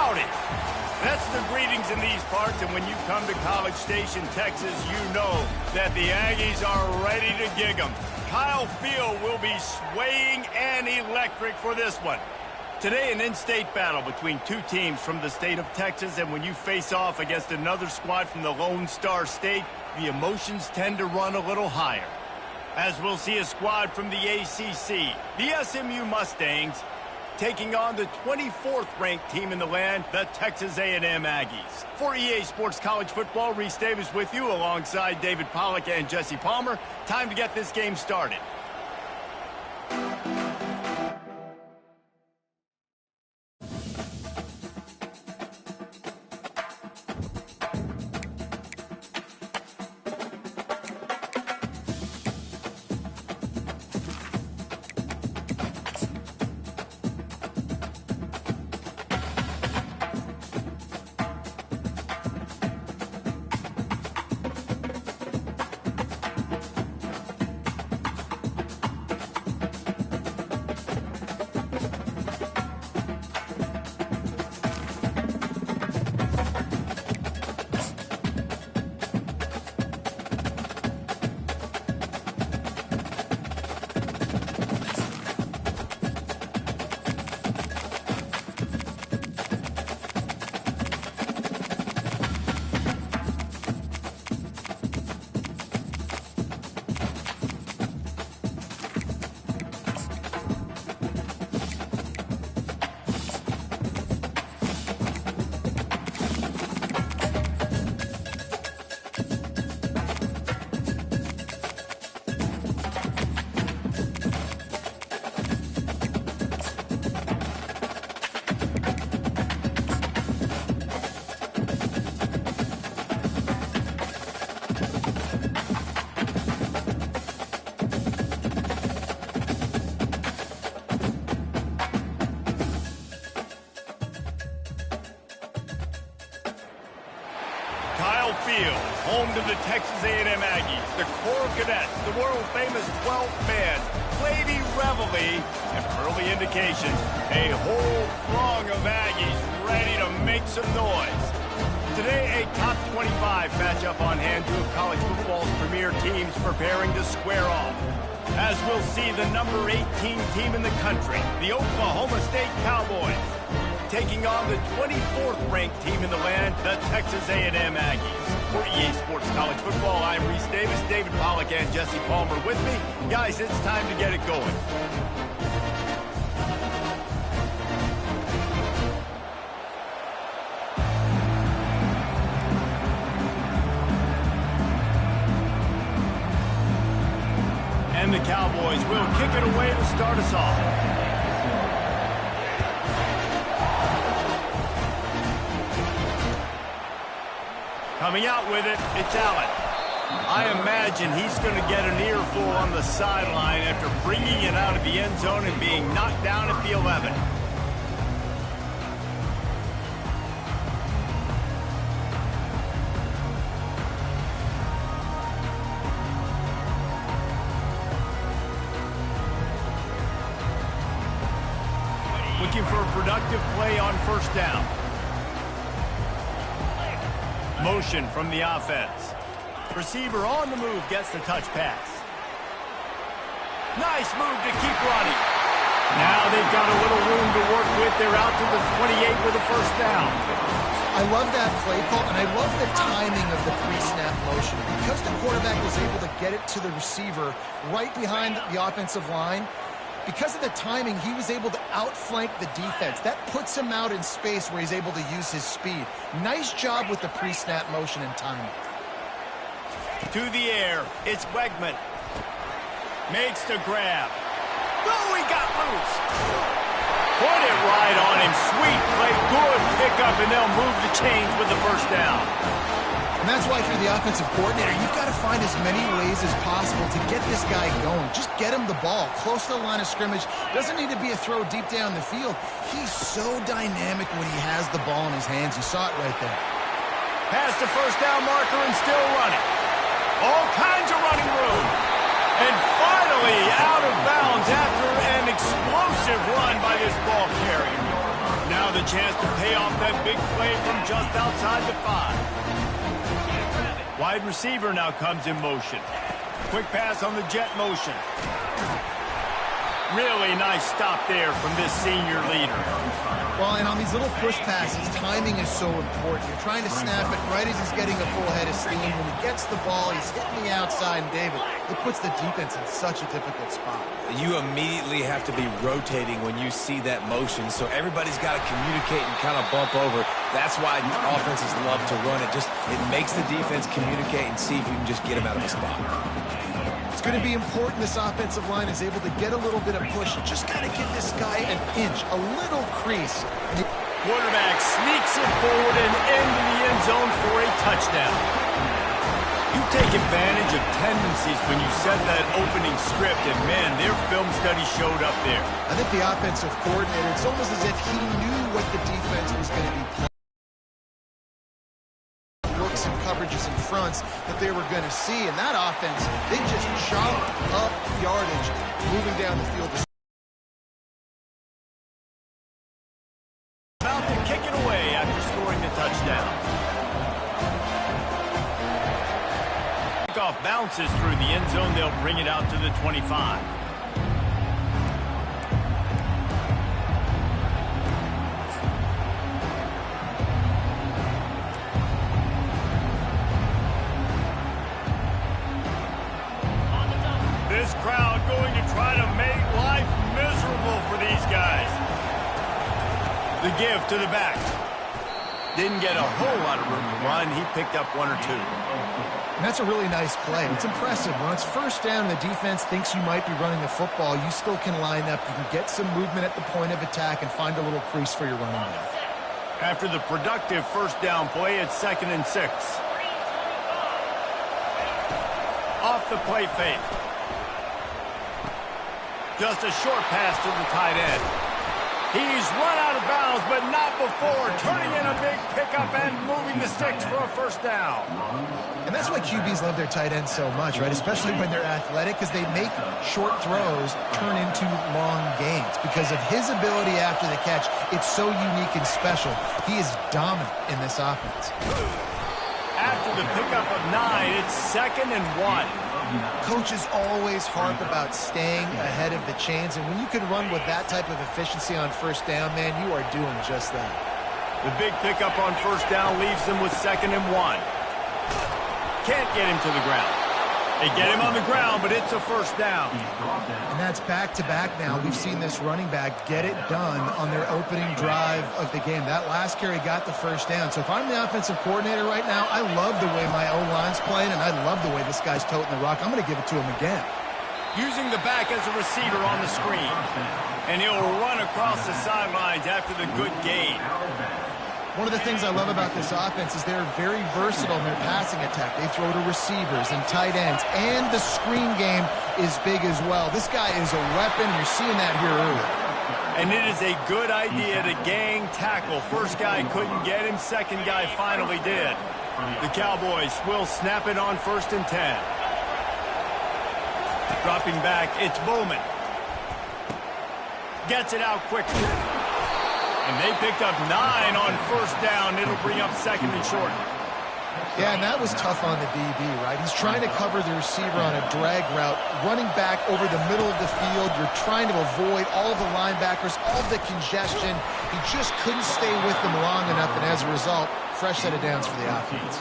Howdy. That's the greetings in these parts, and when you come to College Station, Texas, you know that the Aggies are ready to gig 'em. Kyle Field will be swaying and electric for this one. Today, an in-state battle between two teams from the state of Texas, and when you face off against another squad from the Lone Star State, the emotions tend to run a little higher. As we'll see a squad from the ACC, the SMU Mustangs, taking on the 24th ranked team in the land, the Texas A&M Aggies. For EA Sports College Football, Reese Davis with you alongside David Pollack and Jesse Palmer. Time to get this game started. Field, home to the Texas A&M Aggies, the Corps Cadets, the world-famous 12th man, Lady Reveille, and early indications, a whole throng of Aggies ready to make some noise. Today, a top 25 matchup on hand, two of college football's premier teams preparing to square off. As we'll see the number 18 team in the country, the Oklahoma State Cowboys, taking on the 24th ranked team in the land, the Texas A&M Aggies. For EA Sports College Football, I'm Reese Davis, David Pollack, and Jesse Palmer with me. Guys, it's time to get it going. And the Cowboys will kick it away to start us off. Coming out with it, it's Allen. I imagine he's going to get an earful on the sideline after bringing it out of the end zone and being knocked down at the 11. Looking for a productive play on first down. Motion from the offense. Receiver on the move gets the touch pass. Nice move to keep running. Now they've got a little room to work with. They're out to the 28 with a first down. I love that play call, and I love the timing of the pre-snap motion. Because the quarterback was able to get it to the receiver right behind the offensive line, because of the timing, he was able to outflank the defense. That puts him out in space where he's able to use his speed. Nice job with the pre-snap motion and timing. To the air, it's Wegman. Makes the grab. Oh, he got loose. Put it right on him. Sweet play, good pickup, and they'll move the chains with the first down. And that's why, if you're the offensive coordinator, you've got to find as many ways as possible to get this guy going. Just get him the ball close to the line of scrimmage. Doesn't need to be a throw deep down the field. He's so dynamic when he has the ball in his hands. You saw it right there. Past the first down marker and still running. All kinds of running room. And finally out of bounds after an explosive run by this ball carrier. Now the a chance to pay off that big play from just outside the 5. Wide receiver now comes in motion. Quick pass on the jet motion. Really nice stop there from this senior leader. Well, and on these little push passes, timing is so important. You're trying to snap it right as he's getting a full head of steam. When he gets the ball, he's hitting the outside, and David, it puts the defense in such a difficult spot. You immediately have to be rotating when you see that motion, so everybody's got to communicate and kind of bump over. That's why offenses love to run it. It makes the defense communicate and see if you can just get him out of the spot. It's going to be important this offensive line is able to get a little bit of push. Just got to give this guy an inch, a little crease. Quarterback sneaks it forward and into the end zone for a touchdown. You take advantage of tendencies when you set that opening script, and man, their film study showed up there. I think the offensive coordinator, it's almost as if he knew what the defense was going to be playing. Looks and coverages and fronts that they were going to see, and that offense, they just chopped up yardage moving down the field. About to kick it away after scoring the touchdown. Kickoff bounces through the end zone. They'll bring it out to the 25. This crowd going to try to make life miserable for these guys. The give to the back. Didn't get a whole lot of room to run. He picked up 1 or 2. And that's a really nice play. It's impressive. When it's first down and the defense thinks you might be running the football, you still can line up. You can get some movement at the point of attack and find a little crease for your running back. After the productive first down play, it's 2nd and 6. Off the play fake. Just a short pass to the tight end. He's run out of bounds, but not before turning in a big pickup and moving the sticks for a first down. And that's why QBs love their tight ends so much, right? Especially when they're athletic, because they make short throws turn into long gains. Because of his ability after the catch, it's so unique and special. He is dominant in this offense. After the pickup of 9, it's 2nd and 1. Coaches always harp about staying ahead of the chains, and when you can run with that type of efficiency on first down, man, you are doing just that. The big pickup on first down leaves them with 2nd and 1. Can't get him to the ground. They get him on the ground, but it's a first down. And that's back-to-back now. We've seen this running back get it done on their opening drive of the game. That last carry got the first down. So if I'm the offensive coordinator right now, I love the way my O-line's playing, and I love the way this guy's toting the rock. I'm going to give it to him again. Using the back as a receiver on the screen. And he'll run across the sidelines after the good gain. One of the things I love about this offense is they're very versatile in their passing attack. They throw to receivers and tight ends, and the screen game is big as well. This guy is a weapon. You're seeing that here early. And it is a good idea to gang tackle. First guy couldn't get him. Second guy finally did. The Cowboys will snap it on 1st and 10. Dropping back, it's Bowman. Gets it out quickly. And they picked up 9 on first down. It'll bring up 2nd and short. Yeah, and that was tough on the DB, right? He's trying to cover the receiver on a drag route, running back over the middle of the field. You're trying to avoid all the linebackers, all the congestion. He just couldn't stay with them long enough, and as a result, fresh set of downs for the offense.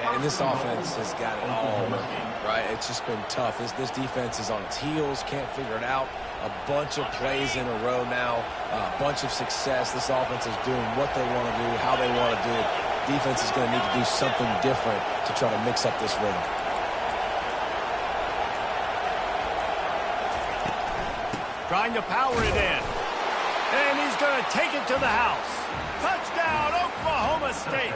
And this offense has got it all working, right? It's just been tough. This defense is on its heels, can't figure it out. A bunch of plays in a row now, a bunch of success. This offense is doing what they want to do, how they want to do it. Defense is going to need to do something different to try to mix up this rhythm. Trying to power it in. And he's going to take it to the house. Touchdown, Oklahoma State.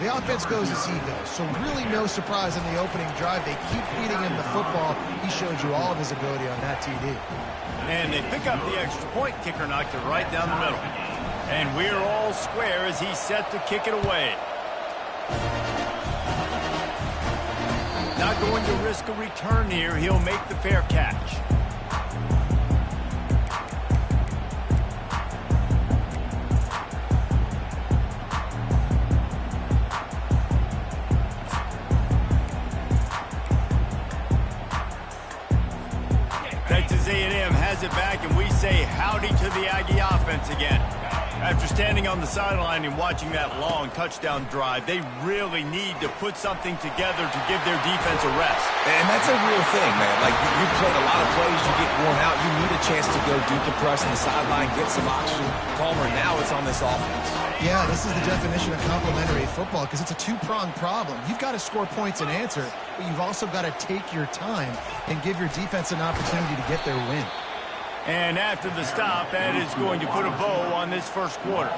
The offense goes as he goes, so really no surprise in the opening drive. They keep feeding him the football. He showed you all of his ability on that TD. And they pick up the extra point. Kicker knocked it right down the middle. And we're all square as he's set to kick it away. Not going to risk a return here. He'll make the fair catch. Texas A&M has it back, and we say howdy to the Aggie offense again. After standing on the sideline and watching that long touchdown drive, they really need to put something together to give their defense a rest. And that's a real thing, man. Like, you played a lot of plays, you get worn out, you need a chance to go decompress on the sideline, get some oxygen. Palmer, now it's on this offense. Yeah, this is the definition of complementary football because it's a two-pronged problem. You've got to score points and answer, but you've also got to take your time and give your defense an opportunity to get their win. And after the stop, that is going to put a bow on this first quarter.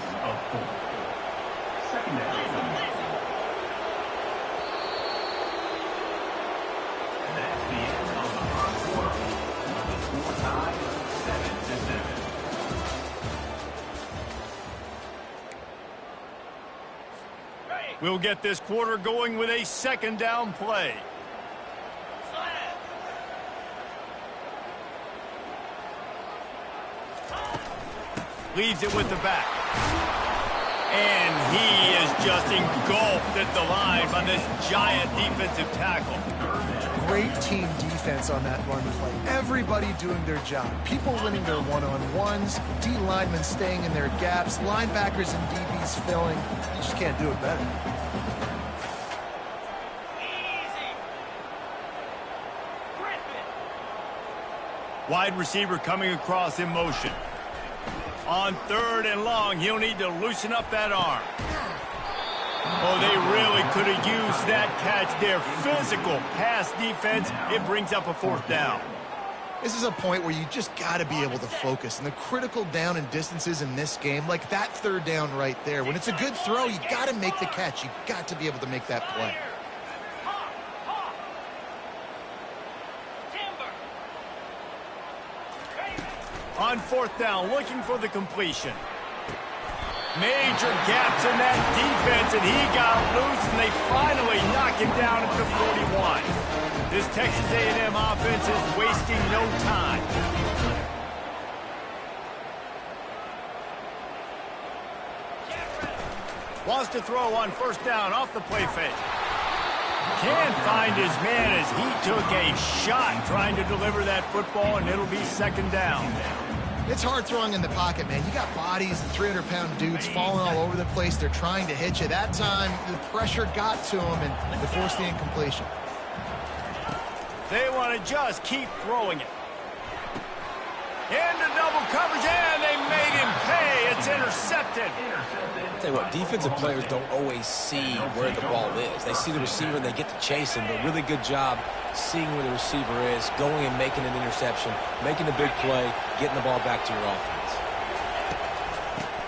We'll get this quarter going with a second down play. Leaves it with the back. And he is just engulfed at the line by this giant defensive tackle. Great team defense on that run play. Everybody doing their job. People winning their one-on-ones, D linemen staying in their gaps, linebackers and DBs filling. You just can't do it better. Wide receiver coming across in motion. On third and long, he'll need to loosen up that arm. Oh, they really could have used that catch there. Physical pass defense. It brings up a fourth down. This is a point where you just got to be able to focus. And the critical down and distances in this game, like that third down right there, when it's a good throw, you got to make the catch. You got to be able to make that play. On fourth down, looking for the completion. Major gaps in that defense, and he got loose, and they finally knock him down at the 41. This Texas A&M offense is wasting no time. Wants to throw on first down off the play fake. Can't find his man as he took a shot trying to deliver that football, and it'll be second down. It's hard throwing in the pocket, man. You got bodies and 300-pound dudes falling all over the place. They're trying to hit you. That time, the pressure got to them, and they forced the incompletion. They want to just keep throwing it. Into double coverage, and they made him pay. It's intercepted. I'll tell you what, defensive players don't always see where the ball is. They see the receiver and they get to chase him. But really good job seeing where the receiver is, going and making an interception, making a big play, getting the ball back to your offense.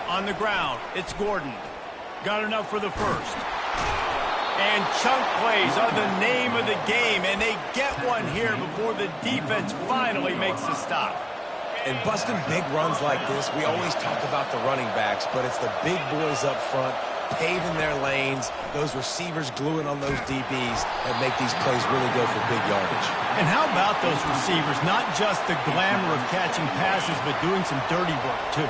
On the ground, it's Gordon. Got enough for the first. And chunk plays are the name of the game, and they get one here before the defense finally makes the stop. And busting big runs like this, we always talk about the running backs, but it's the big boys up front, paving their lanes, those receivers gluing on those DBs that make these plays really go for big yardage. And how about those receivers? Not just the glamour of catching passes, but doing some dirty work, too.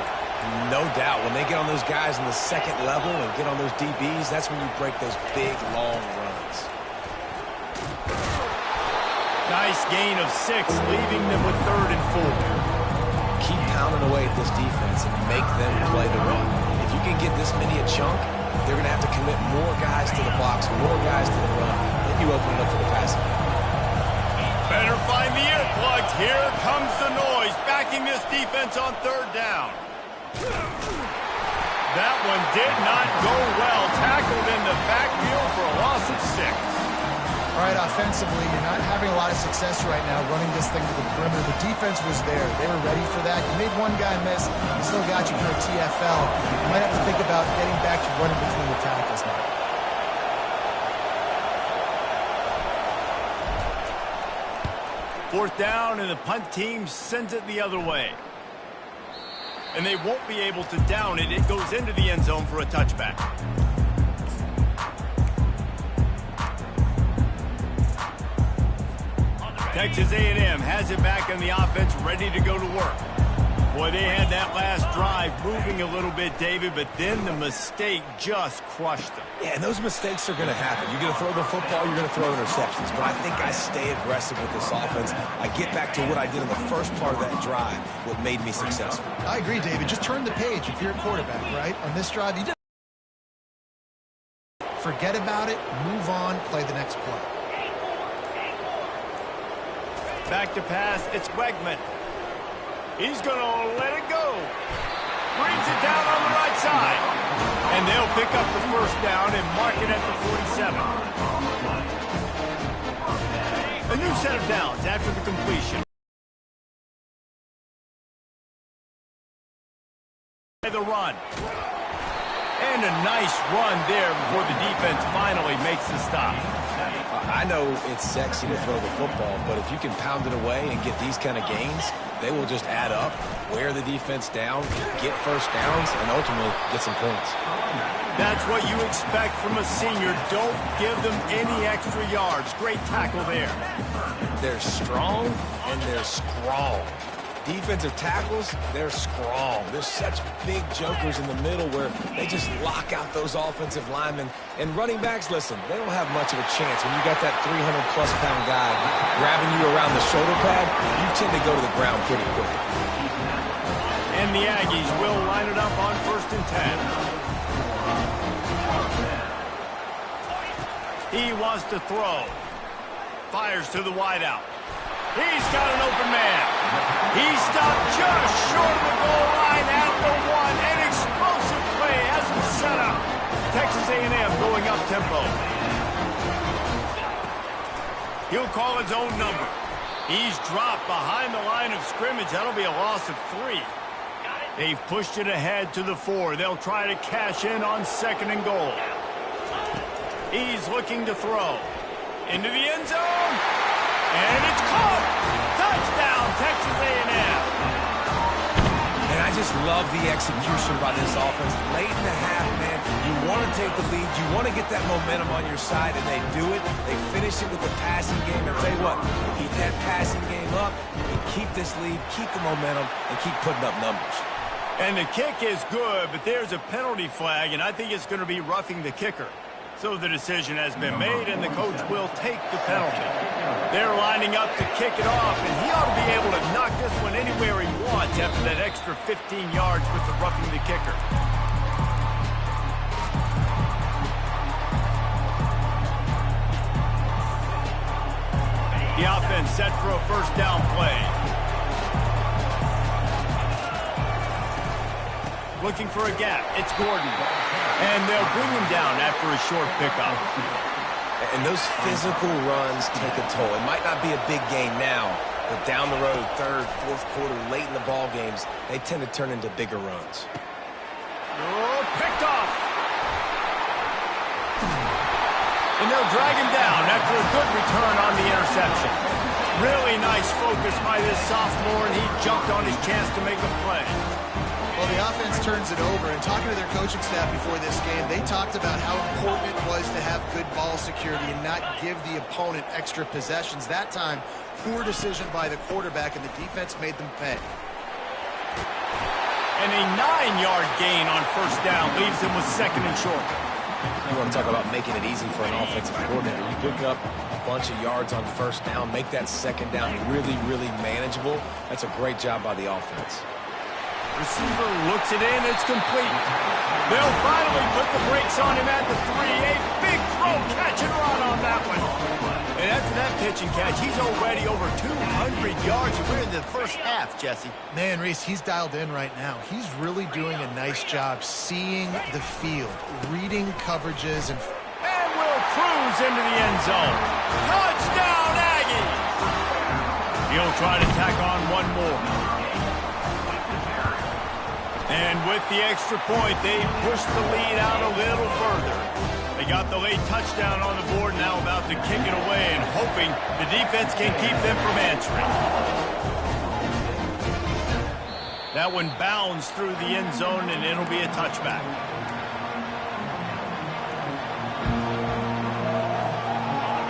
No doubt. When they get on those guys in the second level and get on those DBs, that's when you break those big, long runs. Nice gain of 6, leaving them with 3rd and 4. Keep pounding away at this defense and make them play the run. If you can get this many a chunk, they're going to have to commit more guys to the box, more guys to the run. Then you open it up for the passing game. Better find the earplugs. Here comes the noise, backing this defense on 3rd down. That one did not go well. Tackled in the backfield for a loss of 6. All right, offensively, you're not having a lot of success right now running this thing to the perimeter. The defense was there. They were ready for that. You made one guy miss. He still got you for a TFL. You might have to think about getting back to running between the tackles now. Fourth down, and the punt team sends it the other way. And they won't be able to down it. It goes into the end zone for a touchback. Texas A&M has it back in the offense, ready to go to work. Boy, they had that last drive moving a little bit, David, but then the mistake just crushed them. Yeah, and those mistakes are going to happen. You're going to throw the football, you're going to throw interceptions. But I think I stay aggressive with this offense. I get back to what I did in the first part of that drive, what made me successful. I agree, David. Just turn the page if you're a quarterback, right? On this drive, you didn't forget about it, move on, play the next play. Back to pass, it's Wegman. He's going to let it go. Brings it down on the right side. And they'll pick up the first down and mark it at the 47. A new set of downs after the completion. The run. And a nice run there before the defense finally makes the stop. I know it's sexy to throw the football, but if you can pound it away and get these kind of gains, they will just add up, wear the defense down, get first downs, and ultimately get some points. That's what you expect from a senior. Don't give them any extra yards. Great tackle there. They're strong and they're strong. Defensive tackles, they're strong. There's such big jokers in the middle where they just lock out those offensive linemen. And running backs, listen, they don't have much of a chance. When you got that 300-plus pound guy grabbing you around the shoulder pad, you tend to go to the ground pretty quick. And the Aggies will line it up on 1st and 10. He wants to throw. Fires to the wideout. He's got an open man. He stopped just short of the goal line at the 1. An explosive play has him set up. Texas A&M going up tempo. He'll call his own number. He's dropped behind the line of scrimmage. That'll be a loss of 3. They've pushed it ahead to the 4. They'll try to cash in on 2nd and goal. He's looking to throw. Into the end zone. And it's caught. Touchdown, Texas A&M. And I just love the execution by this offense. Late in the half, man, you want to take the lead. You want to get that momentum on your side, and they do it. They finish it with the passing game. I'll tell you what, keep that passing game up and keep this lead, keep the momentum, and keep putting up numbers. And the kick is good, but there's a penalty flag, and I think it's going to be roughing the kicker. So the decision has been made, and the coach will take the penalty. They're lining up to kick it off, and he ought to be able to knock this one anywhere he wants after that extra 15 yards with the roughing the kicker. The offense set for a first down play. Looking for a gap. It's Gordon. And they'll bring him down after a short pickup. And those physical runs take a toll. It might not be a big game now, but down the road, 3rd, 4th quarter, late in the ball games, they tend to turn into bigger runs. Oh, picked off. And they'll drag him down after a good return on the interception. Really nice focus by this sophomore, and he jumped on his chance to make a play. Well, the offense turns it over, and talking to their coaching staff before this game, they talked about how important it was to have good ball security and not give the opponent extra possessions. That time, poor decision by the quarterback, and the defense made them pay. And a 9-yard gain on first down leaves them with 2nd and short. You want to talk about making it easy for an offensive coordinator. You pick up a bunch of yards on first down, make that 2nd down really, really manageable. That's a great job by the offense. Receiver looks it in. It's complete. They'll finally put the brakes on him at the 3. A big throw, catch and run on that one. And after that pitch and catch, he's already over 200 yards. We're in the first half, Jesse. Man, Reese, he's dialed in right now. He's really doing a nice job seeing the field, reading coverages, and we'll cruise into the end zone. Touchdown, Aggies! He'll try to tack on one more. And with the extra point, they push the lead out a little further. They got the late touchdown on the board, now about to kick it away and hoping the defense can keep them from answering. That one bounds through the end zone, and it'll be a touchback.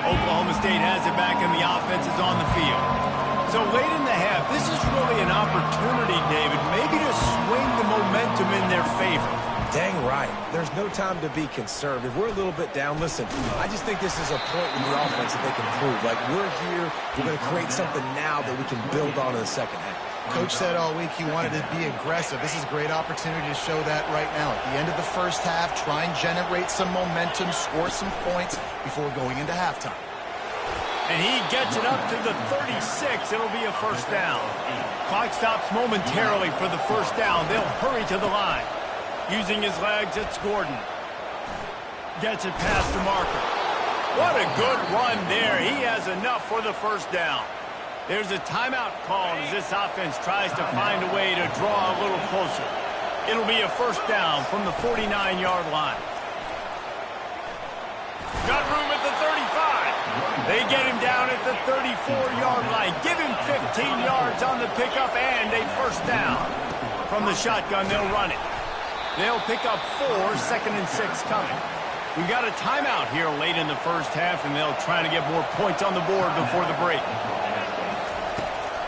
Oklahoma State has it back, and the offense is on the field. So late in the half, this is really an opportunity, David, maybe to swing the momentum in their favor. Dang right. There's no time to be conservative. We're a little bit down. Listen, I just think this is a point in the offense that they can prove. Like, we're here. We're going to create something now that we can build on in the second half. Coach said all week he wanted to be aggressive. This is a great opportunity to show that right now. At the end of the first half, try and generate some momentum, score some points before going into halftime. And he gets it up to the 36. It'll be a first down. Clock stops momentarily for the first down. They'll hurry to the line. Using his legs, it's Gordon. Gets it past the marker. What a good run there. He has enough for the first down. There's a timeout called as this offense tries to find a way to draw a little closer. It'll be a first down from the 49-yard line. Got room at the 35. They get him down at the 34-yard line. Give him 15 yards on the pickup and a first down. From the shotgun, they'll run it. They'll pick up 4, 2nd and 6 coming. We've got a timeout here late in the first half, and they'll try to get more points on the board before the break.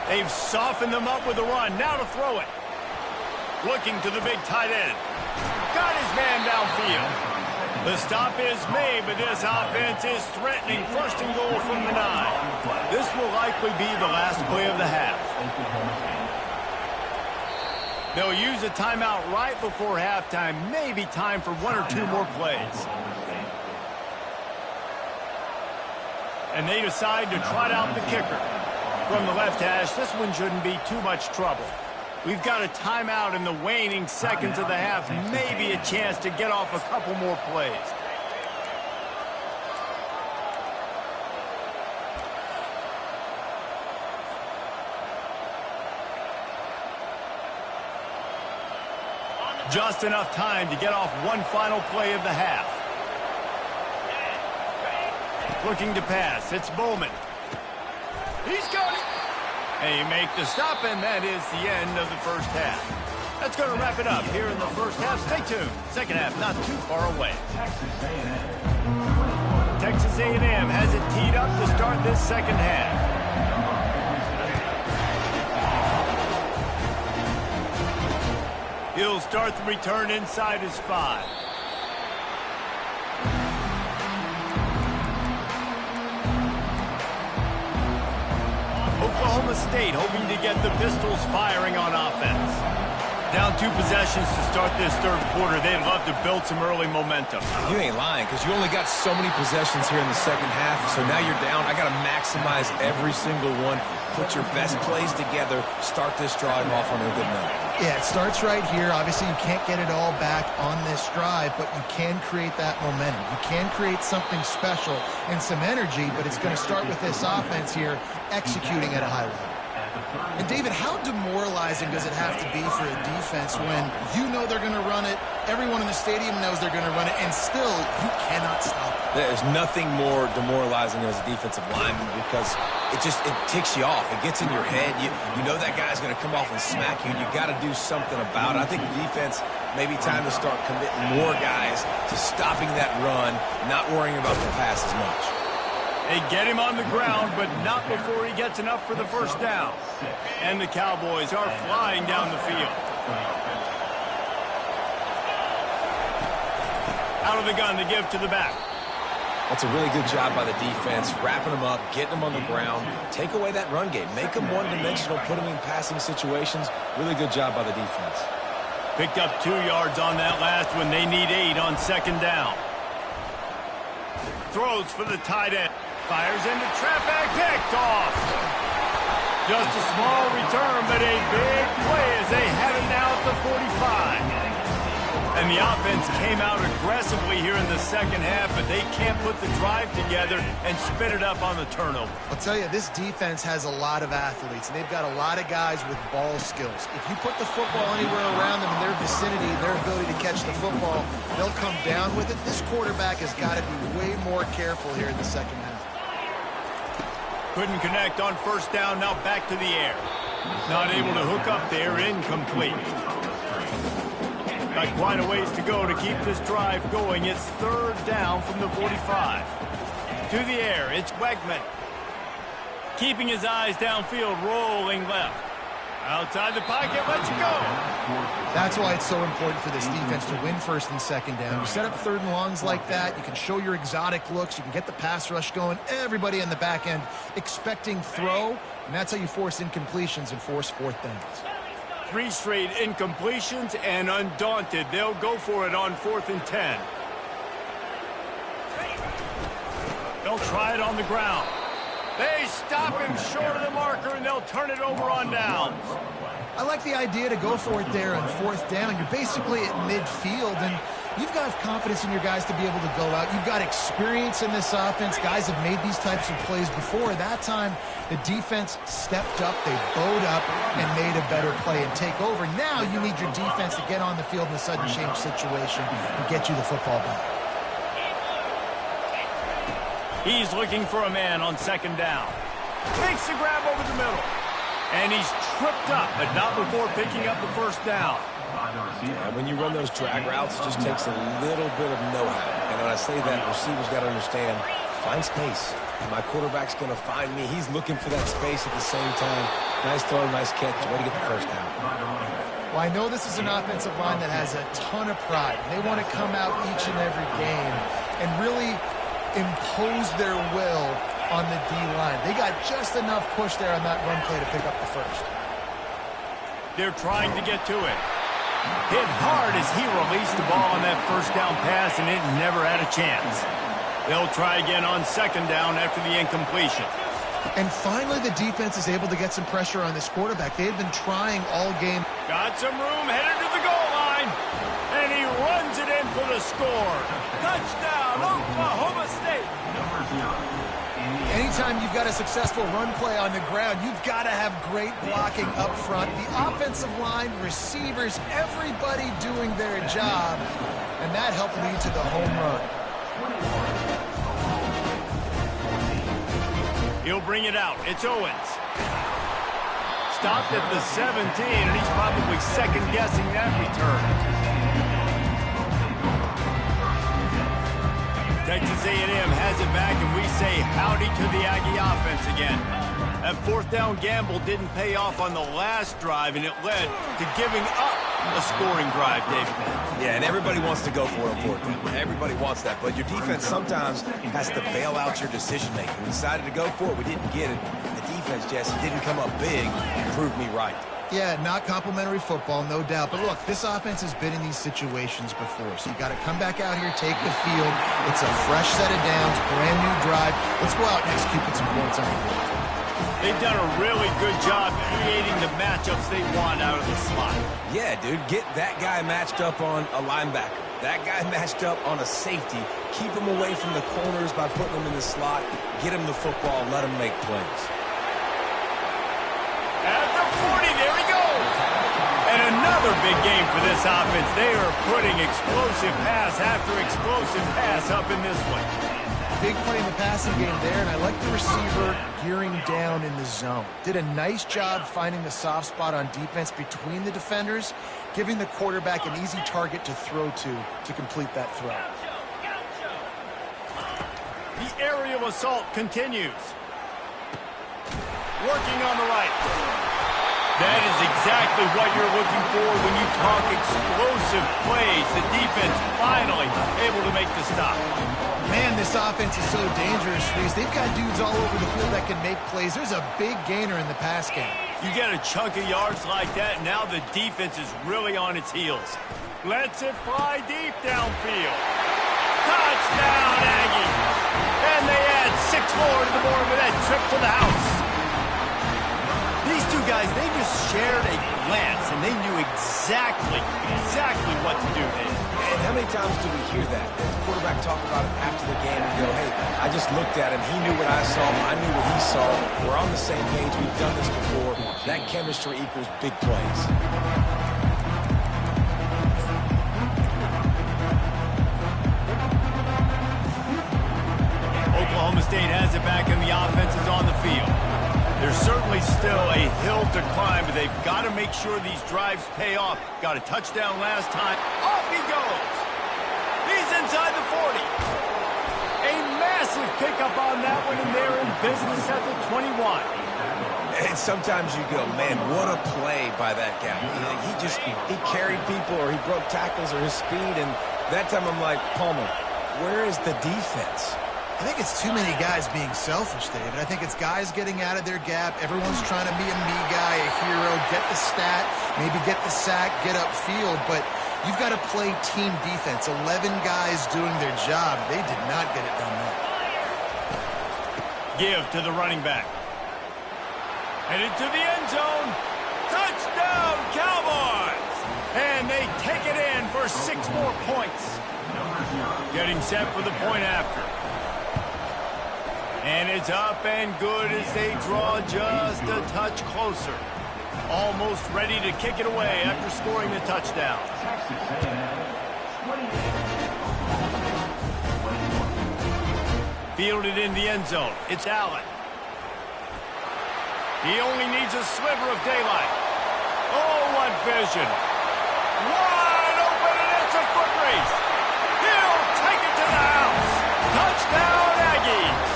They've softened them up with a run. Now to throw it. Looking to the big tight end. Got his man downfield. The stop is made, but this offense is threatening. First and goal from the 9. This will likely be the last play of the half. They'll use a timeout right before halftime. Maybe time for 1 or 2 more plays. And they decide to trot out the kicker. From the left hash, this one shouldn't be too much trouble. We've got a timeout in the waning seconds of the half. Maybe a chance to get off a couple more plays. Just enough time to get off one final play of the half. Looking to pass. It's Bowman. He's got it. They make the stop, and that is the end of the first half. That's going to wrap it up here in the first half. Stay tuned. Second half not too far away. Texas A&M has it teed up to start this second half. He'll start the return inside his 5. Oklahoma State hoping to get the Pistols firing on offense. Down 2 possessions to start this third quarter. They'd love to build some early momentum. You ain't lying, because you only got so many possessions here in the second half, so now you're down. I got to maximize every single one. Put your best plays together. Start this drive off on a good note. Yeah, it starts right here. Obviously, you can't get it all back on this drive, but you can create that momentum. You can create something special and some energy, but it's going to start with this offense here executing at a high level. And, David, how demoralizing does it have to be for a defense when you know they're going to run it, everyone in the stadium knows they're going to run it, and still you cannot stop it? There's nothing more demoralizing as a defensive lineman because it ticks you off. It gets in your head. You know that guy's going to come off and smack you, and you got to do something about it. I think the defense, maybe time to start committing more guys to stopping that run, not worrying about the pass as much. They get him on the ground, but not before he gets enough for the first down. And the Cowboys are flying down the field. Out of the gun to give to the back. That's a really good job by the defense, wrapping them up, getting them on the ground. Take away that run game. Make them one-dimensional, put them in passing situations. Really good job by the defense. Picked up 2 yards on that last one. They need 8 on second down. Throws for the tight end. Fires into traffic, picked off. Just a small return, but a big play as they have it now at the 45. And the offense came out aggressively here in the second half, but they can't put the drive together and spit it up on the turnover. I'll tell you, this defense has a lot of athletes, and they've got a lot of guys with ball skills. If you put the football anywhere around them in their vicinity, their ability to catch the football, they'll come down with it. This quarterback has got to be way more careful here in the second half. Couldn't connect on first down, now back to the air. Not able to hook up there, incomplete. Got quite a ways to go to keep this drive going. It's third down from the 45. To the air, it's Wegman. keeping his eyes downfield, rolling left. Outside the pocket, lets you go. That's why it's so important for this defense to win first and second down. You set up third and longs like that, you can show your exotic looks, you can get the pass rush going, everybody in the back end expecting throw, and that's how you force incompletions and force fourth downs. 3 straight incompletions, and undaunted, they'll go for it on 4th and 10. They'll try it on the ground. They stop him short of the marker, and they'll turn it over on downs. I like the idea to go for it there on 4th down. You're basically at midfield, and you've got confidence in your guys to be able to go out. You've got experience in this offense. Guys have made these types of plays before. That time, the defense stepped up, they bowed up, and made a better play and take over. Now you need your defense to get on the field in a sudden change situation and get you the football back. He's looking for a man on 2nd down. Makes the grab over the middle. And he's tripped up, but not before picking up the 1st down. Yeah, when you run those drag routes, it just takes a little bit of know-how. And when I say that, receivers got to understand, find space. My quarterback's going to find me. He's looking for that space at the same time. Nice throw, nice catch. Way to get the 1st down. Well, I know this is an offensive line that has a ton of pride. They want to come out each and every game and really impose their will on the D-line. They got just enough push there on that run play to pick up the 1st. They're trying to get to it. Hit hard as he released the ball on that 1st down pass, and it never had a chance. They'll try again on 2nd down after the incompletion. And finally, the defense is able to get some pressure on this quarterback. They had been trying all game. Got some room, headed to the goal line, and he runs it in for the score. Touchdown, Oklahoma State. Anytime you've got a successful run play on the ground, you've got to have great blocking up front. The offensive line, receivers, everybody doing their job, and that helped lead to the home run. He'll bring it out. It's Owens. Stopped at the 17, and he's probably second-guessing that return. Texas A&M has it back, and we say howdy to the Aggie offense again. That 4th down gamble didn't pay off on the last drive, and it led to giving up a scoring drive, David. Yeah, and everybody wants to go for it on 4th down. Everybody wants that, but your defense sometimes has to bail out your decision-making. We decided to go for it. We didn't get it. The defense, Jesse, didn't come up big and prove me right. Yeah, not complimentary football, no doubt. But look, this offense has been in these situations before. So you got to come back out here, take the field. It's a fresh set of downs, brand new drive. Let's go out and execute with some points on the board. They've done a really good job creating the matchups they want out of the slot. Yeah, dude, get that guy matched up on a linebacker. That guy matched up on a safety. Keep him away from the corners by putting him in the slot. Get him the football, let him make plays. At the 40, there he goes. And another big game for this offense. They are putting explosive pass after explosive pass up in this one. Big play in the passing game there, and I like the receiver gearing down in the zone. Did a nice job finding the soft spot on defense between the defenders, giving the quarterback an easy target to throw to complete that throw. The aerial assault continues. Working on the right. That is exactly what you're looking for when you talk explosive plays. The defense finally able to make the stop. Man, this offense is so dangerous, Reese. They've got dudes all over the field that can make plays. There's a big gainer in the pass game. You get a chunk of yards like that, now the defense is really on its heels. Lets it fly deep downfield. Touchdown, Aggie! And they add 6 more to the board with that trip to the house. These two guys, they just shared a glance, and they knew exactly what to do there. And how many times do we hear that? The quarterback talk about it after the game and go, hey, I just looked at him. He knew what I saw. I knew what he saw. We're on the same page. We've done this before. That chemistry equals big plays. Oklahoma State has it back, and the offense is on the field. There's certainly still a hill to climb, but they've got to make sure these drives pay off. Got a touchdown last time. Off he goes. He's inside the 40. A massive defensive pickup on that one, and they're in business at the 21. And sometimes you go, man, what a play by that guy. He carried people, or he broke tackles, or his speed. And that time I'm like, Palmer, where is the defense? I think it's too many guys being selfish, David. I think it's guys getting out of their gap. Everyone's trying to be a me guy, a hero, get the stat, maybe get the sack, get upfield. But you've got to play team defense. 11 guys doing their job. They did not get it done there. Give to the running back. Headed to the end zone. Touchdown, Cowboys! And they take it in for 6 more points. Getting set for the point after. And it's up and good as they draw just a touch closer. Almost ready to kick it away after scoring the touchdown. Fielded in the end zone. It's Allen. He only needs a sliver of daylight. Oh, what vision. Wide open, and it's a foot race. He'll take it to the house. Touchdown, Aggies.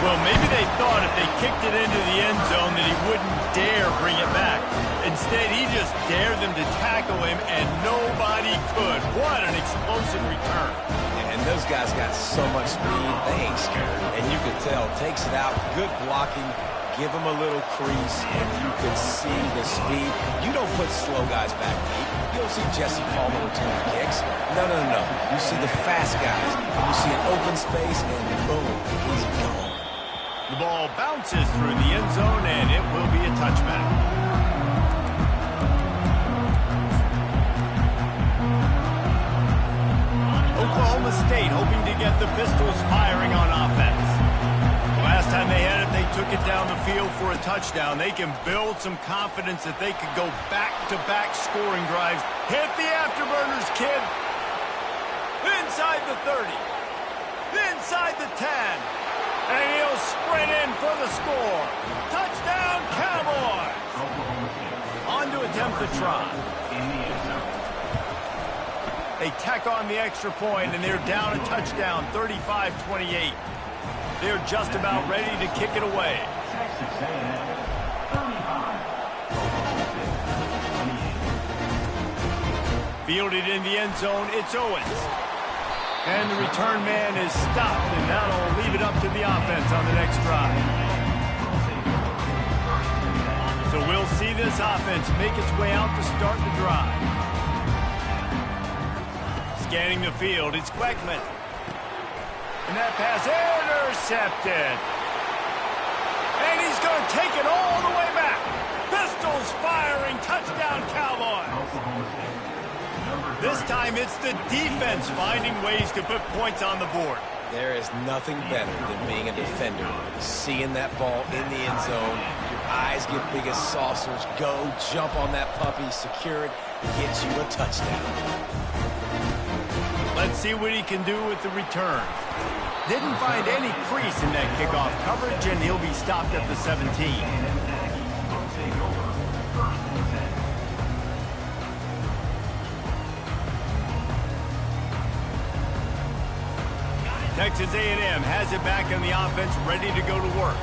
Well, maybe they thought if they kicked it into the end zone that he wouldn't dare bring it back. Instead, he just dared them to tackle him, and nobody could. What an explosive return. And those guys got so much speed, they ain't scared. And you could tell, takes it out, good blocking, give him a little crease, and you could see the speed. You don't put slow guys back deep. You don't see Jesse Palmer returning kicks. No. You see the fast guys. You see an open space, and boom, he's gone. The ball bounces through the end zone, and it will be a touchback. Oklahoma State hoping to get the Pistols firing on offense. Last time they had it, they took it down the field for a touchdown. They can build some confidence that they could go back-to-back scoring drives. Hit the afterburners, kid. Inside the 30. Inside the 10. And he'll sprint in for the score. Touchdown, Cowboys! On to attempt the try. They tack on the extra point, and they're down a touchdown, 35-28. They're just about ready to kick it away. Fielded in the end zone, it's Owens. And the return man is stopped, and that'll leave it up to the offense on the next drive. So we'll see this offense make its way out to start the drive. Scanning the field, it's Beckman. And that pass intercepted. And he's going to take it all the way back. Pistols firing, touchdown Cowboys. This time it's the defense finding ways to put points on the board. There is nothing better than being a defender. Seeing that ball in the end zone, your eyes get big as saucers. Go, jump on that puppy, secure it, get you a touchdown. Let's see what he can do with the return. Didn't find any crease in that kickoff coverage, and he'll be stopped at the 17. Texas A&M has it back in the offense, ready to go to work.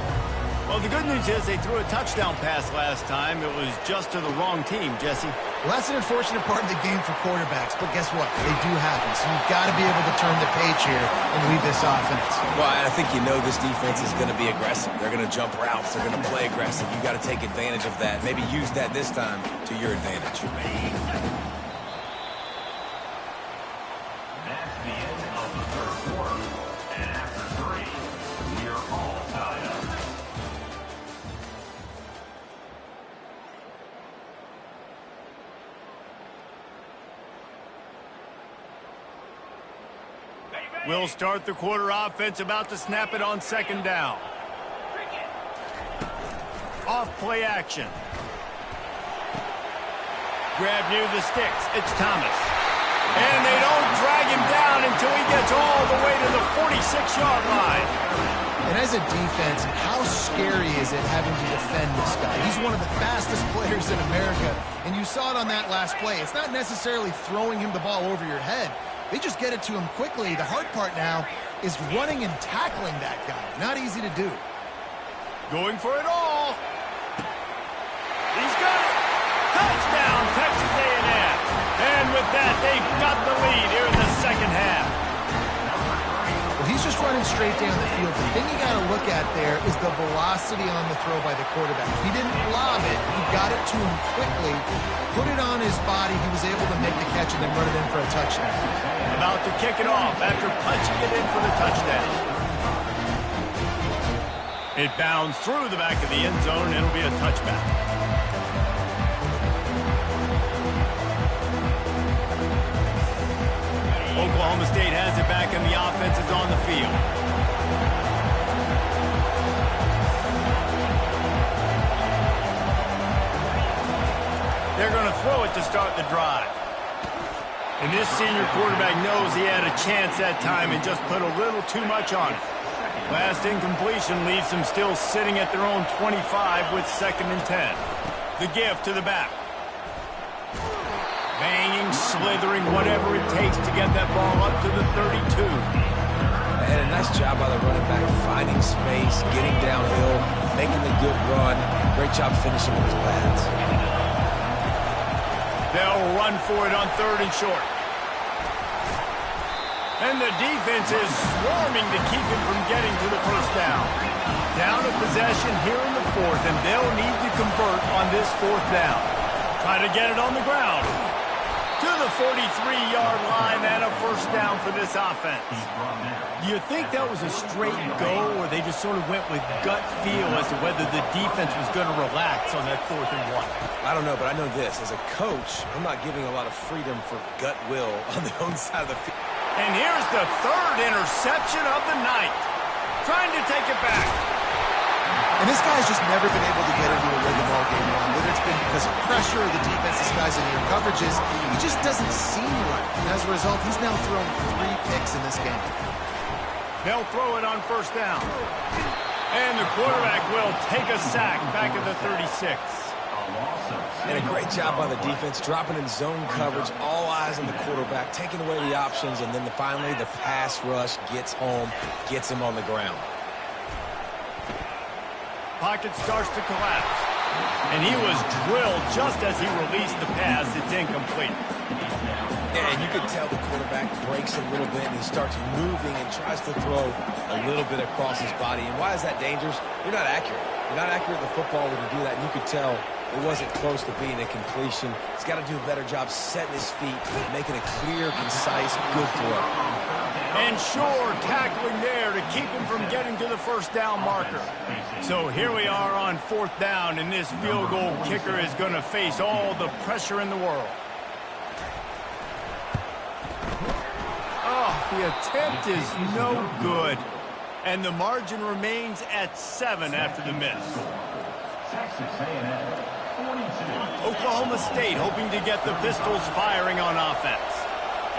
Well, the good news is they threw a touchdown pass last time. It was just to the wrong team, Jesse. Well, that's an unfortunate part of the game for quarterbacks, but guess what? They do happen, so you've got to be able to turn the page here and lead this offense. Well, I think you know this defense is going to be aggressive. They're going to jump routes. They're going to play aggressive. You've got to take advantage of that. Maybe use that this time to your advantage. That's the end of the third quarter. And after 3, we are all tied up. We'll start the quarter offense, about to snap it on second down. Off play action. Grab near the sticks. It's Thomas. And they don't drag him down until he gets all the way to the 46-yard line. And as a defense, how scary is it having to defend this guy? He's one of the fastest players in America, and you saw it on that last play. It's not necessarily throwing him the ball over your head. They just get it to him quickly. The hard part now is running and tackling that guy. Not easy to do. Going for it all. He's got it. Touchdown, Texas A&M. And with that, they've got the lead here in the second half. Well, he's just running straight down the field. The thing you got to look at there is the velocity on the throw by the quarterback. He didn't lob it. He got it to him quickly, put it on his body. He was able to make the catch and then run it in for a touchdown. About to kick it off after punching it in for the touchdown. It bounds through the back of the end zone, and it'll be a touchback. Oklahoma State has it back, and the offense is on the field. They're going to throw it to start the drive. And this senior quarterback knows he had a chance that time and just put a little too much on it. Last incompletion leaves them still sitting at their own 25 with 2nd and 10. The give to the back. Banging, slithering, whatever it takes to get that ball up to the 32. And a nice job by the running back, finding space, getting downhill, making the good run. Great job finishing with his pads. They'll run for it on 3rd and short. And the defense is swarming to keep him from getting to the first down. Down a possession here in the 4th, and they'll need to convert on this 4th down. Try to get it on the ground. To the 43-yard line and a first down for this offense. Do you think that was a straight go, or they just sort of went with gut feel as to whether the defense was going to relax on that 4th and 1? I don't know, but I know this. As a coach, I'm not giving a lot of freedom for gut will on the own side of the field. And here's the 3rd interception of the night. Trying to take it back. And this guy's just never been able to get into a rhythm all game long. Whether it's been because of pressure or the defense, this guy's in your coverages, he just doesn't seem right. And as a result, he's now thrown 3 picks in this game. They'll throw it on first down. And the quarterback will take a sack back at the 36. And a great job by the defense, dropping in zone coverage, all eyes on the quarterback, taking away the options, and then finally the pass rush gets home, gets him on the ground. Pocket starts to collapse. And he was drilled just as he released the pass. It's incomplete. Yeah, and you could tell the quarterback breaks a little bit, and he starts moving and tries to throw a little bit across his body. And why is that dangerous? You're not accurate. You're not accurate with the football when you do that, and you could tell it wasn't close to being a completion. He's got to do a better job setting his feet, making a clear, concise, good throw. And sure, tackling there to keep him from getting to the first down marker. So here we are on 4th down, and this field goal kicker is going to face all the pressure in the world. Oh, the attempt is no good. And the margin remains at 7 after the miss. Oklahoma State hoping to get the Pistols firing on offense.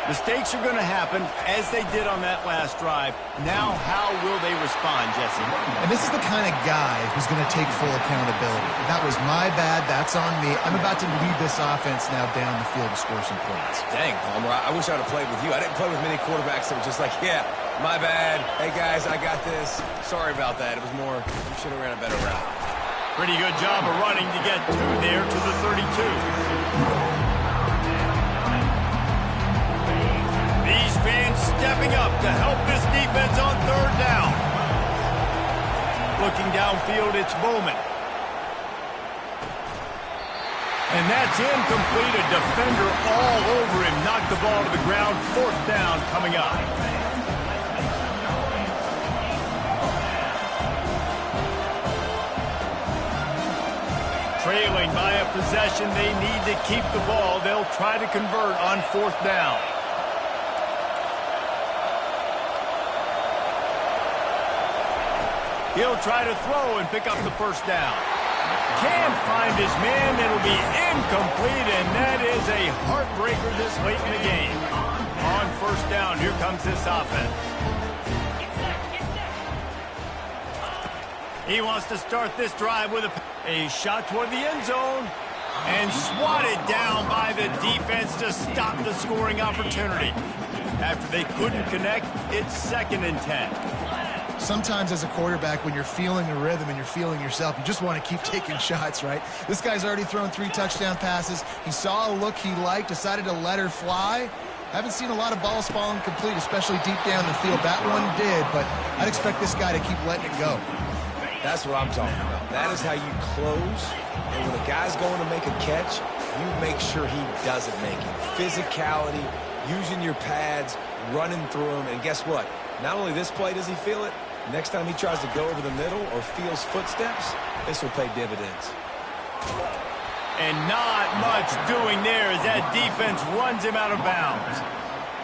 Mistakes are going to happen, as they did on that last drive. Now, how will they respond, Jesse? And this is the kind of guy who's going to take full accountability. That was my bad. That's on me. I'm about to lead this offense now down the field to score some points. Dang, Palmer, I wish I would have played with you. I didn't play with many quarterbacks that were just like, yeah, my bad. Hey, guys, I got this. Sorry about that. It was more, you should have ran a better route. Pretty good job of running to get 2 there to the 32. These fans stepping up to help this defense on 3rd down. Looking downfield, it's Bowman. And that's incomplete. A defender all over him. Knocked the ball to the ground. 4th down coming up. Trailing by a possession, they need to keep the ball. They'll try to convert on 4th down. He'll try to throw and pick up the first down. Can't find his man. It'll be incomplete, and that is a heartbreaker this late in the game. On 1st down, here comes this offense. He wants to start this drive with a shot toward the end zone and swatted down by the defense to stop the scoring opportunity. After they couldn't connect, it's 2nd and 10. Sometimes as a quarterback, when you're feeling the rhythm and you're feeling yourself, you just want to keep taking shots, right? This guy's already thrown 3 touchdown passes. He saw a look he liked, decided to let her fly. Haven't seen a lot of balls falling complete, especially deep down the field. That one did, but I'd expect this guy to keep letting it go. That's what I'm talking about. That is how you close. And when a guy's going to make a catch, you make sure he doesn't make it. Physicality, using your pads, running through them. And guess what? Not only this play does he feel it, next time he tries to go over the middle or feels footsteps, this will pay dividends. And not much doing there as that defense runs him out of bounds.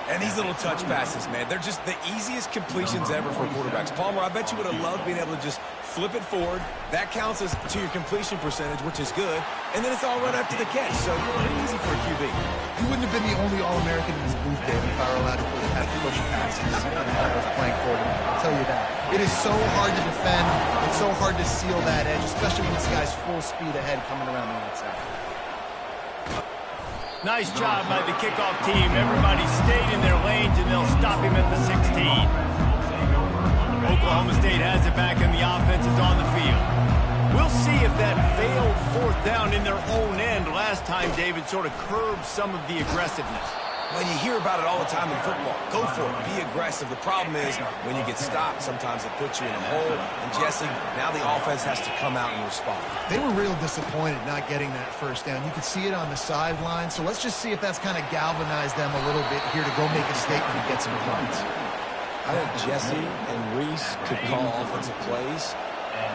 And these little touch passes, man, they're just the easiest completions ever for quarterbacks. Palmer, I bet you would have loved being able to just flip it forward. That counts as to your completion percentage, which is good. And then it's all run after the catch, so pretty easy for a QB. He wouldn't have been the only All-American in his booth, David, if I were allowed to have push passes when I was playing quarterback. I'll tell you that. It is so hard to defend. It's so hard to seal that edge, especially when this guy's full speed ahead coming around the outside. Nice job by the kickoff team. Everybody stayed in their lanes, and they'll stop him at the 16. Oklahoma State has it back, and the offense is on the field. We'll see if that failed 4th down in their own end last time, David, sort of curbed some of the aggressiveness. When you hear about it all the time in football, go for it, be aggressive. The problem is when you get stopped, sometimes it puts you in a hole. And Jesse, now the offense has to come out and respond. They were real disappointed not getting that 1st down. You could see it on the sideline. So let's just see if that's kind of galvanized them a little bit here to go make a statement and get some points. I think Jesse and Reese could call offensive plays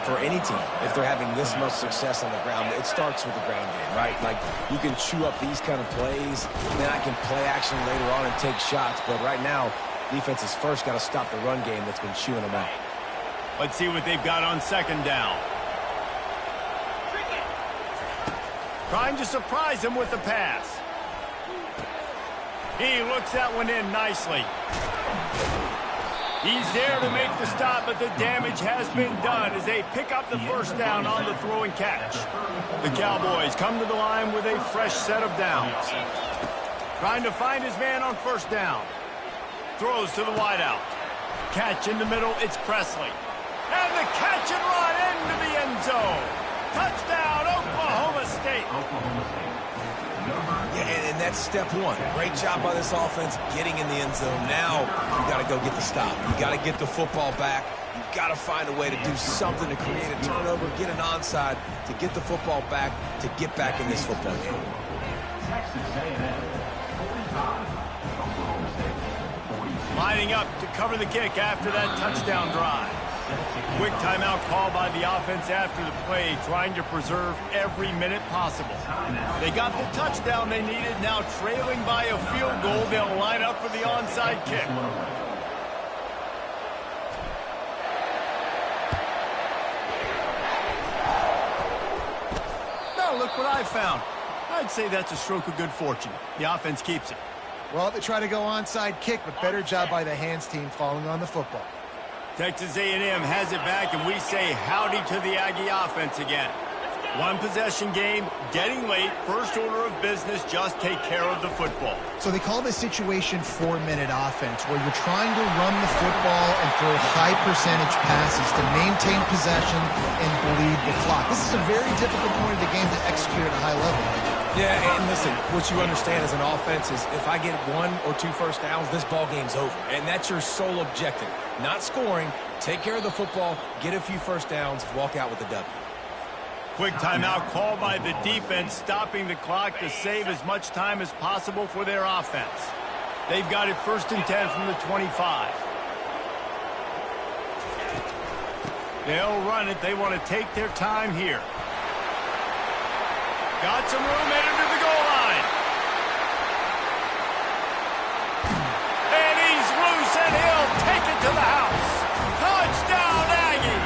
for any team. If they're having this much success on the ground, it starts with the ground game, right? Like, you can chew up these kind of plays, then I can play action later on and take shots. But right now, defense has first got to stop the run game that's been chewing them out. Let's see what they've got on 2nd down. Trying to surprise him with the pass. He looks that one in nicely. He's there to make the stop, but the damage has been done as they pick up the 1st down on the throw and catch. The Cowboys come to the line with a fresh set of downs. Trying to find his man on 1st down. Throws to the wideout. Catch in the middle, it's Presley. And the catch and run into the end zone. Touchdown, Oklahoma State. Yeah, and that's step 1. Great job by this offense getting in the end zone. Now you got to go get the stop. You got to get the football back. You got to find a way to do something to create a turnover, get an onside, to get the football back, to get back in this football game. Lining up to cover the kick after that touchdown drive. Quick timeout call by the offense after the play, trying to preserve every minute possible. They got the touchdown they needed, now trailing by a field goal. They'll line up for the onside kick. Now look what I found. I'd say that's a stroke of good fortune. The offense keeps it. Well, they try to go onside kick, but better job by the hands team falling on the football. Texas A&M has it back, and we say howdy to the Aggie offense again. One possession game, getting late, first order of business, just take care of the football. So they call this situation 4-minute offense, where you're trying to run the football and throw high percentage passes to maintain possession and bleed the clock. This is a very difficult point of the game to execute at a high level. Yeah, and listen, what you understand as an offense is if I get 1 or 2 first downs, this ball game's over. And that's your sole objective. Not scoring, take care of the football, get a few first downs, walk out with a W. Quick timeout called by the defense, stopping the clock to save as much time as possible for their offense. They've got it 1st and 10 from the 25. They'll run it. They want to take their time here. Got some room headed to the goal line. And he's loose, and he'll take it to the house. Touchdown, Aggie!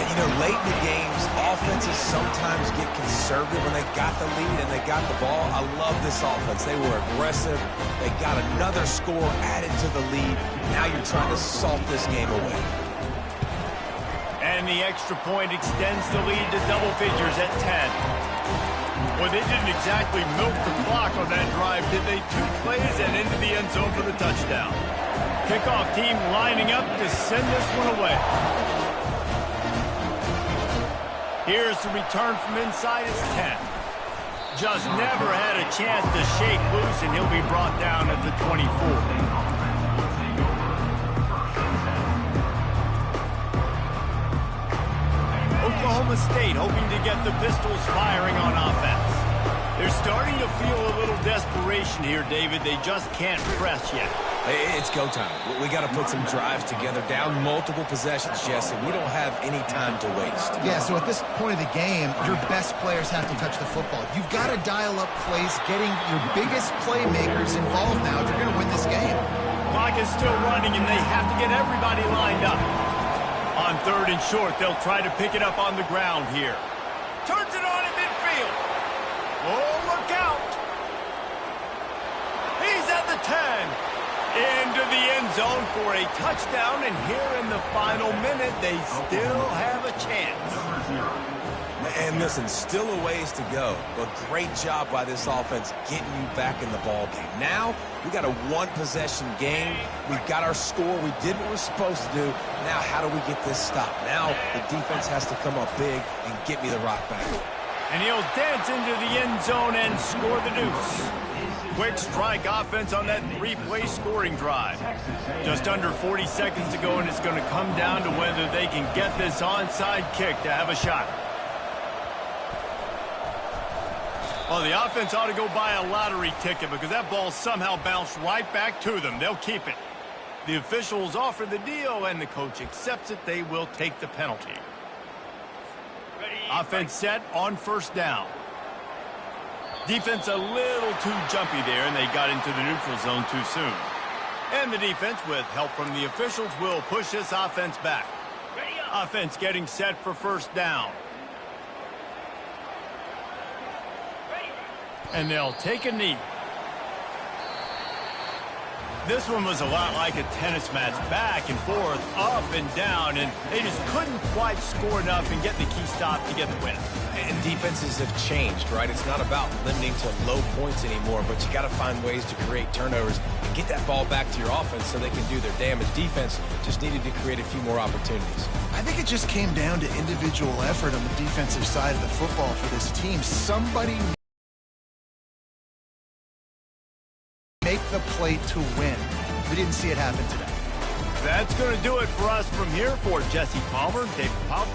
And, you know, late in the games, offenses sometimes get conservative when they got the lead and they got the ball. I love this offense. They were aggressive. They got another score added to the lead. Now you're trying to salt this game away. And the extra point extends the lead to double figures at 10. Well, they didn't exactly milk the clock on that drive, did they? 2 plays and into the end zone for the touchdown. Kickoff team lining up to send this one away. Here's the return from inside his 10. Just never had a chance to shake loose, and he'll be brought down at the 24. Oklahoma State hoping to get the Pistols firing on offense. They're starting to feel a little desperation here, David. They just can't press yet. It's go time. We got to put some drives together, down multiple possessions, Jesse. We don't have any time to waste. Yeah, so at this point of the game, your best players have to touch the football. You've got to dial up plays, getting your biggest playmakers involved now if you're going to win this game. Clock is still running, and they have to get everybody lined up. On 3rd and short, they'll try to pick it up on the ground here. Turns it on in midfield. Oh, look out. He's at the 10. Into the end zone for a touchdown, and here in the final minute, they still have a chance. And listen, still a ways to go, but great job by this offense getting you back in the ball game. Now, we got a 1-possession game. We've got our score. We did what we're supposed to do. Now, how do we get this stopped? Now, the defense has to come up big and get me the rock back. And he'll dance into the end zone and score the deuce. Quick strike offense on that 3-play scoring drive. Just under 40 seconds to go, and it's going to come down to whether they can get this onside kick to have a shot. Well, the offense ought to go buy a lottery ticket because that ball somehow bounced right back to them. They'll keep it. The officials offer the deal, and the coach accepts it. They will take the penalty. Offense set on 1st down. Defense a little too jumpy there, and they got into the neutral zone too soon. And the defense, with help from the officials, will push this offense back. Offense getting set for 1st down. And they'll take a knee. This one was a lot like a tennis match, back and forth, up and down, and they just couldn't quite score enough and get the key stop to get the win. And defenses have changed, right? It's not about limiting to low points anymore, but you got to find ways to create turnovers and get that ball back to your offense so they can do their damage. Defense just needed to create a few more opportunities. I think it just came down to individual effort on the defensive side of the football for this team. Somebody make the play to win. We didn't see it happen today. That's going to do it for us from here. For Jesse Palmer, David Pop,